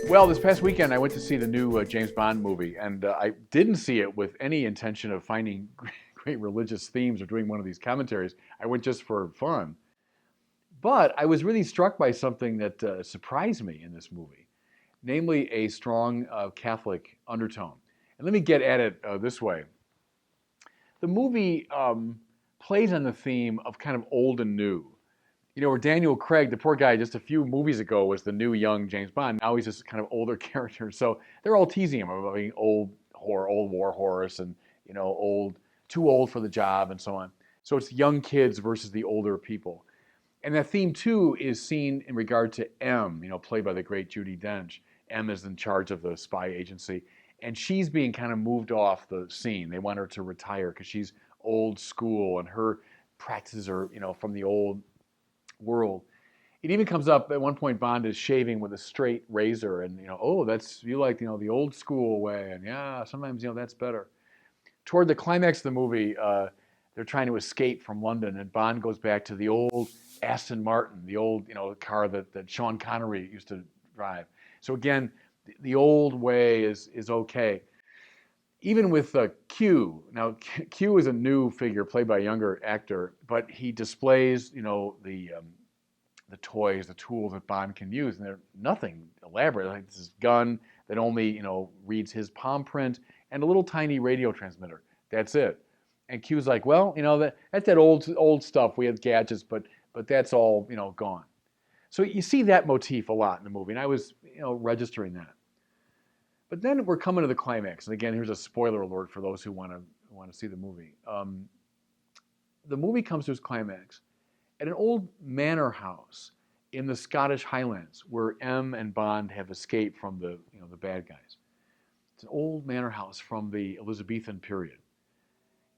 Well, this past weekend I went to see the new James Bond movie, and I didn't see it with any intention of finding great religious themes or doing one of these commentaries. I went just for fun. But I was really struck by something that surprised me in this movie, namely a strong Catholic undertone. And let me get at it this way. The movie plays on the theme of kind of old and new. You know, where Daniel Craig, the poor guy, just a few movies ago was the new young James Bond. Now he's this kind of older character. So they're all teasing him about being old war horse, and too old for the job, and so on. So it's young kids versus the older people. And that theme too is seen in regard to M, played by the great Judi Dench. M is in charge of the spy agency, and she's being kind of moved off the scene. They want her to retire because she's old school, and her practices are, from the old world. It even comes up at one point. Bond is shaving with a straight razor, and oh, that's you like the old school way, and yeah, sometimes that's better. Toward the climax of the movie, they're trying to escape from London, and Bond goes back to the old Aston Martin, the old car that Sean Connery used to drive. So again, the old way is okay. Even with Q, now Q is a new figure played by a younger actor, but he displays the toys, the tools that Bond can use, and they're nothing elaborate. Like this gun that only reads his palm print and a little tiny radio transmitter. That's it. And Q's like, well, that's that old stuff. We had gadgets, but that's all gone. So you see that motif a lot in the movie, and I was registering that. But then we're coming to the climax, and again, here's a spoiler alert for those who want to see the movie. The movie comes to its climax at an old manor house in the Scottish Highlands, where M and Bond have escaped from the bad guys. It's an old manor house from the Elizabethan period.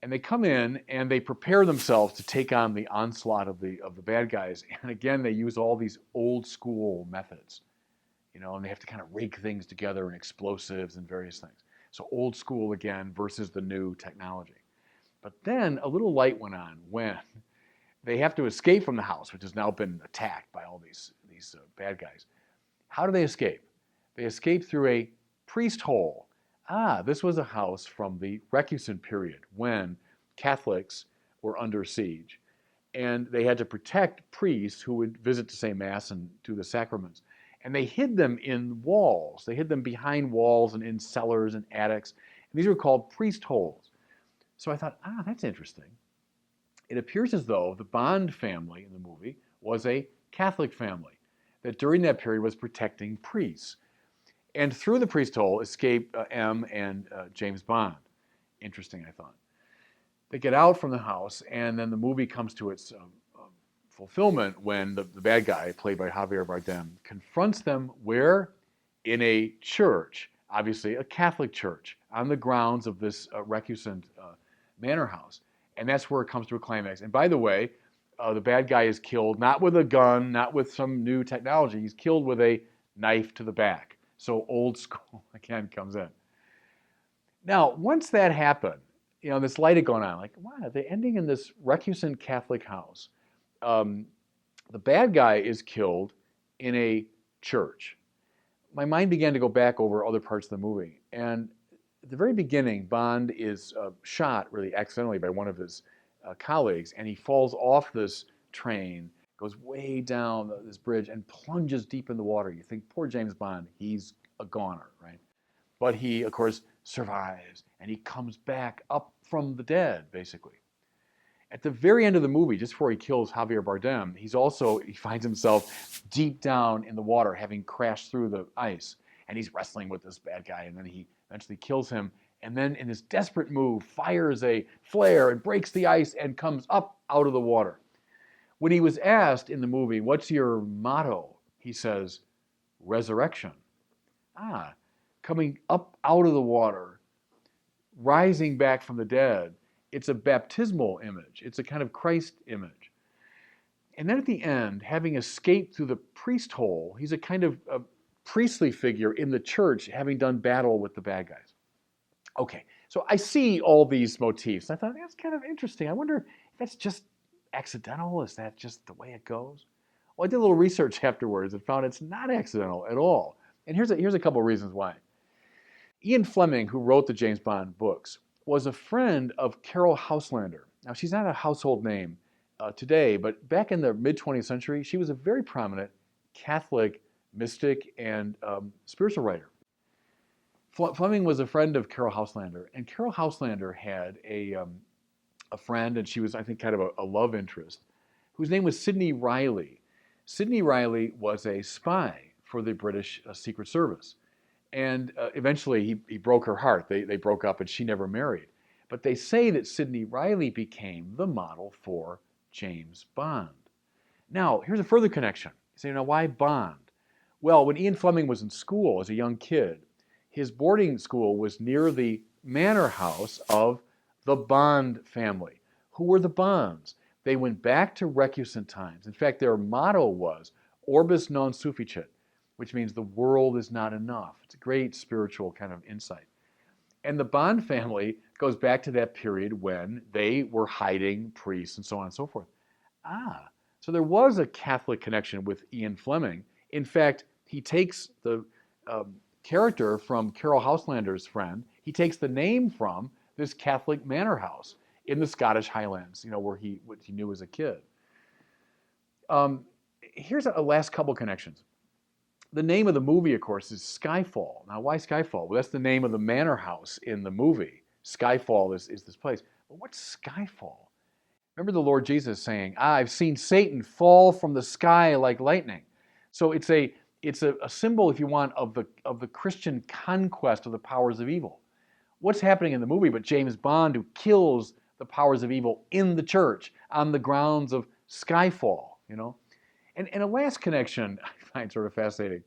And they come in and they prepare themselves to take on the onslaught of the bad guys. And again, they use all these old school methods, and they have to kind of rig things together and explosives and various things. So old school again versus the new technology. But then a little light went on when they have to escape from the house, which has now been attacked by all these bad guys. How do they escape? They escape through a priest hole. This was a house from the Recuson period when Catholics were under siege, and they had to protect priests who would visit to say mass and do the sacraments. And they hid them in walls. They hid them behind walls and in cellars and attics. And these were called priest holes. So I thought, that's interesting. It appears as though the Bond family in the movie was a Catholic family that during that period was protecting priests. And through the priest hole escape M and James Bond. Interesting, I thought. They get out from the house, and then the movie comes to its fulfillment when the bad guy, played by Javier Bardem, confronts them where? In a church, obviously a Catholic church, on the grounds of this recusant manor house. And that's where it comes to a climax. And by the way, the bad guy is killed not with a gun, not with some new technology. He's killed with a knife to the back. So old school again comes in. Now, once that happened, this light had gone on. Like, wow, they're ending in this recusant Catholic house. The bad guy is killed in a church. My mind began to go back over other parts of the movie. And at the very beginning, Bond is shot really accidentally by one of his colleagues, and he falls off this train, goes way down this bridge, and plunges deep in the water. You think, poor James Bond, he's a goner, right? But he, of course, survives, and he comes back up from the dead, basically. At the very end of the movie, just before he kills Javier Bardem, he finds himself deep down in the water, having crashed through the ice, and he's wrestling with this bad guy, and then he eventually kills him, and then in this desperate move, fires a flare and breaks the ice and comes up out of the water. When he was asked in the movie, what's your motto? He says, resurrection. Coming up out of the water, rising back from the dead. It's a baptismal image. It's a kind of Christ image. And then at the end, having escaped through the priest hole, he's a kind of a priestly figure in the church, having done battle with the bad guys. Okay, so I see all these motifs. I thought, that's kind of interesting. I wonder if that's just accidental. Is that just the way it goes? Well, I did a little research afterwards and found it's not accidental at all. And here's a couple of reasons why. Ian Fleming, who wrote the James Bond books, was a friend of Carol Houselander. Now, she's not a household name today, but back in the mid 20th century, she was a very prominent Catholic mystic and spiritual writer. Fleming was a friend of Carol Houselander, and Carol Houselander had a friend, and she was, I think, kind of a love interest, whose name was Sidney Riley. Sidney Riley was a spy for the British Secret Service. And eventually he broke her heart. They broke up and she never married. But they say that Sidney Riley became the model for James Bond. Now, here's a further connection. You say, now why Bond? Well, when Ian Fleming was in school as a young kid, his boarding school was near the manor house of the Bond family. Who were the Bonds? They went back to recusant times. In fact, their motto was Orbis non sufficit, which means the world is not enough. It's a great spiritual kind of insight. And the Bond family goes back to that period when they were hiding priests and so on and so forth. So there was a Catholic connection with Ian Fleming. In fact, he takes the character from Carol Houselander's friend. He takes the name from this Catholic manor house in the Scottish Highlands, where what he knew as a kid. Here's a last couple connections. The name of the movie, of course, is Skyfall. Now, why Skyfall? Well, that's the name of the manor house in the movie. Skyfall is this place. But what's Skyfall? Remember the Lord Jesus saying, I've seen Satan fall from the sky like lightning. So it's a symbol, if you want, of the Christian conquest of the powers of evil. What's happening in the movie but James Bond, who kills the powers of evil in the church on the grounds of Skyfall, And a last connection I find sort of fascinating.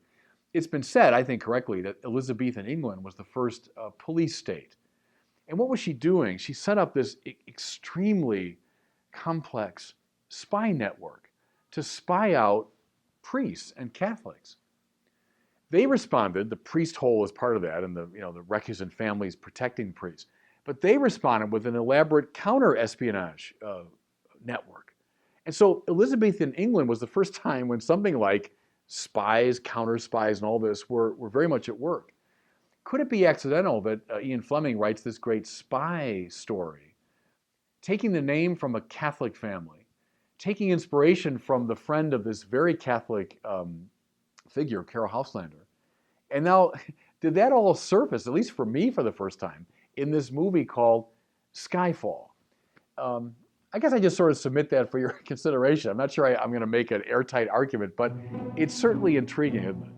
It's been said, I think correctly, that Elizabethan England was the first police state. And what was she doing? She set up this extremely complex spy network to spy out priests and Catholics. They responded, the priest hole is part of that, and the recusant families protecting priests. But they responded with an elaborate counter-espionage network. And so Elizabethan England was the first time when something like spies, counter spies, and all this were very much at work. Could it be accidental that Ian Fleming writes this great spy story, taking the name from a Catholic family, taking inspiration from the friend of this very Catholic figure, Carol Houselander, and now did that all surface, at least for me for the first time, in this movie called Skyfall? I guess I just sort of submit that for your consideration. I'm not sure I'm going to make an airtight argument, but it's certainly intriguing, isn't it?